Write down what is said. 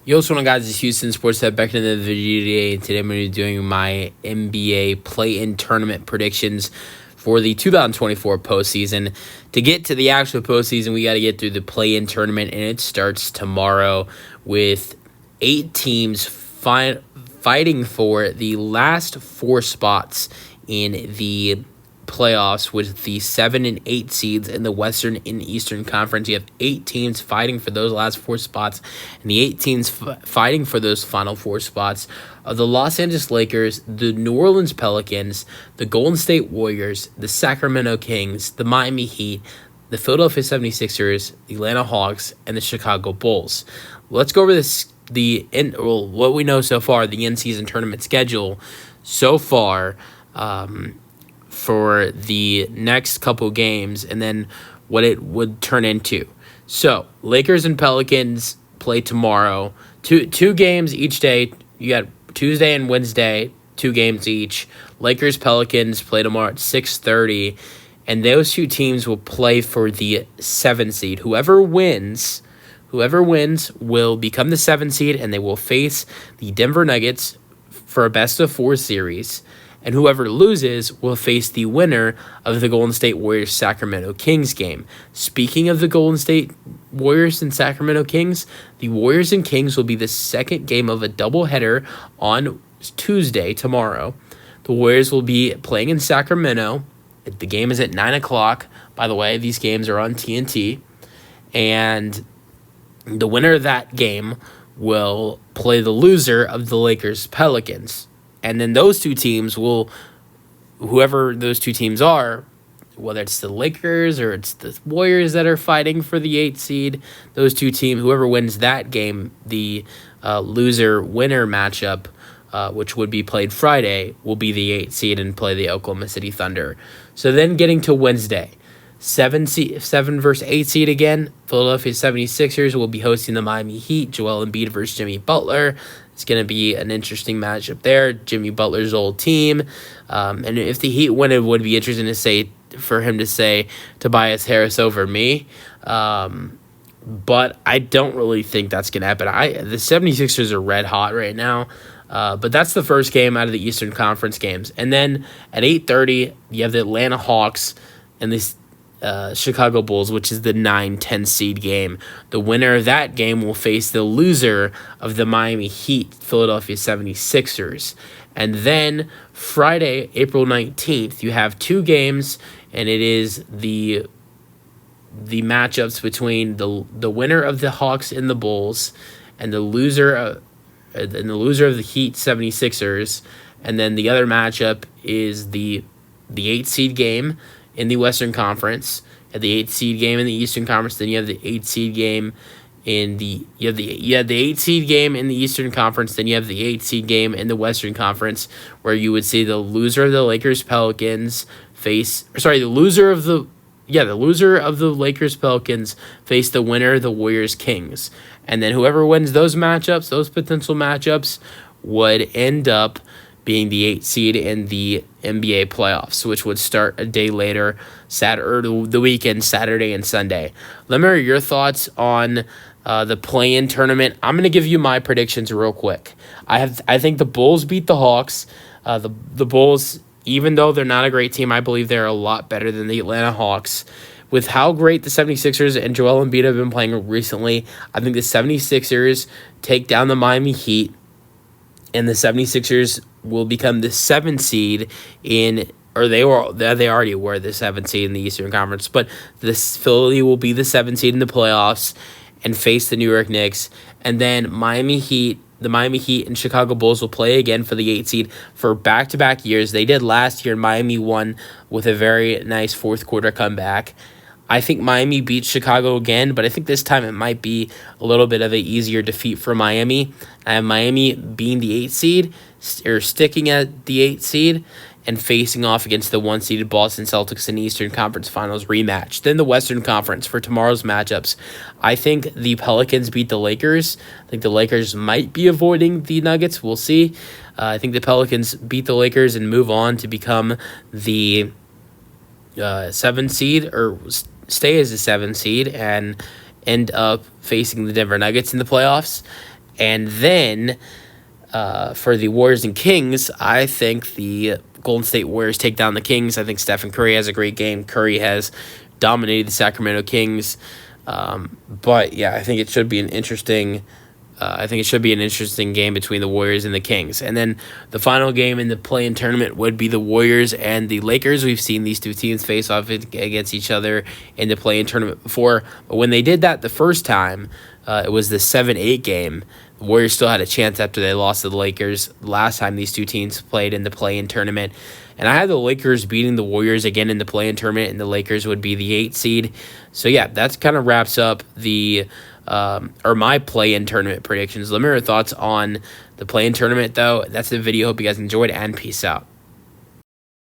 Yo, what's going on, guys? It's Houston Sports Head back in the video today. And today I'm going to be doing my NBA play-in tournament predictions for the 2024 postseason. To get to the actual postseason, we got to get through the play-in tournament, and it starts tomorrow with 8 teams fighting for the last 4 spots in the playoffs, with the 7 and 8 seeds in the Western and Eastern Conference. You have 8 teams fighting for those last 4 spots, and the 8 teams fighting for those final 4 spots are the Los Angeles Lakers, the New Orleans Pelicans, the Golden State Warriors, the Sacramento Kings, the Miami Heat, the Philadelphia 76ers, the Atlanta Hawks, and the Chicago Bulls. Let's go over what we know so far, the in-season tournament schedule so far, for the next couple games, and then what it would turn into. So, Lakers and Pelicans play tomorrow. Two games each day. You got Tuesday and Wednesday, 2 games each. Lakers, Pelicans play tomorrow at 6:30, and those 2 teams will play for the 7 seed. Whoever wins will become the 7 seed, and they will face the Denver Nuggets for a best-of-4 series. And whoever loses will face the winner of the Golden State Warriors Sacramento Kings game. Speaking of the Golden State Warriors and Sacramento Kings, the Warriors and Kings will be the second game of a doubleheader on Tuesday, tomorrow. The Warriors will be playing in Sacramento. The game is at 9 o'clock. By the way, these games are on TNT. And the winner of that game will play the loser of the Lakers Pelicans. And then those 2 teams will, whoever those 2 teams are, whether it's the Lakers or it's the Warriors that are fighting for the 8th seed, those 2 teams, whoever wins that game, the loser-winner matchup, which would be played Friday, will be the 8th seed and play the Oklahoma City Thunder. So then getting to Wednesday, 7 versus 8 seed again. Philadelphia 76ers will be hosting the Miami Heat. Joel Embiid versus Jimmy Butler. It's going to be an interesting matchup there. Jimmy Butler's old team. And if the Heat win, it would be interesting for him to say Tobias Harris over me. But I don't really think that's going to happen. The 76ers are red hot right now. But that's the first game out of the Eastern Conference games. And then at 8:30, you have the Atlanta Hawks and the Chicago Bulls, which is the 9-10 seed game. The winner of that game will face the loser of the Miami Heat, Philadelphia 76ers. And then Friday, April 19th, you have 2 games, and it is the matchups between the winner of the Hawks and the Bulls and the loser of the Heat 76ers. And then the other matchup is the 8th seed game in the Western Conference, at the 8th seed game in the Eastern Conference. Then you have the 8th seed game in the 8th seed game in the Eastern Conference. Then you have the 8th seed game in the Western Conference, where you would see the loser of the Lakers Pelicans the loser of the Lakers Pelicans face the winner of the Warriors Kings. And then whoever wins those potential matchups, would end up being the 8th seed in the NBA playoffs, which would start a day later, the weekend, Saturday and Sunday. Let me know your thoughts on the play-in tournament. I'm going to give you my predictions real quick. I think the Bulls beat the Hawks. The Bulls, even though they're not a great team, I believe they're a lot better than the Atlanta Hawks. With how great the 76ers and Joel Embiid have been playing recently, I think the 76ers take down the Miami Heat, and the 76ers will become the 7th seed they already were the 7th seed in the Eastern Conference, but Philly will be the 7th seed in the playoffs and face the New York Knicks. And then the Miami Heat and Chicago Bulls will play again for the 8th seed for back-to-back years. They did last year, and Miami won with a very nice fourth quarter comeback. I think Miami beats Chicago again, but I think this time it might be a little bit of an easier defeat for Miami. I have Miami being the 8th seed, or sticking at the 8th seed, and facing off against the 1-seeded Boston Celtics in the Eastern Conference Finals rematch. Then the Western Conference for tomorrow's matchups. I think the Pelicans beat the Lakers. I think the Lakers might be avoiding the Nuggets. We'll see. I think the Pelicans beat the Lakers and move on to become the 7th seed, or stay as a 7th seed and end up facing the Denver Nuggets in the playoffs. And then for the Warriors and Kings, I think the Golden State Warriors take down the Kings. I think Stephen Curry has a great game. Curry has dominated the Sacramento Kings. But yeah, I think it should be an interesting. I think it should be an interesting game between the Warriors and the Kings. And then the final game in the play-in tournament would be the Warriors and the Lakers. We've seen these two teams face off against each other in the play-in tournament before. But when they did that the first time, it was the 7-8 game. The Warriors still had a chance after they lost to the Lakers last time these two teams played in the play-in tournament. And I had the Lakers beating the Warriors again in the play-in tournament, and the Lakers would be the 8 seed. So yeah, that kind of wraps up the my play-in tournament predictions. Let me know your thoughts on the play-in tournament, though. That's the video. Hope you guys enjoyed, and peace out.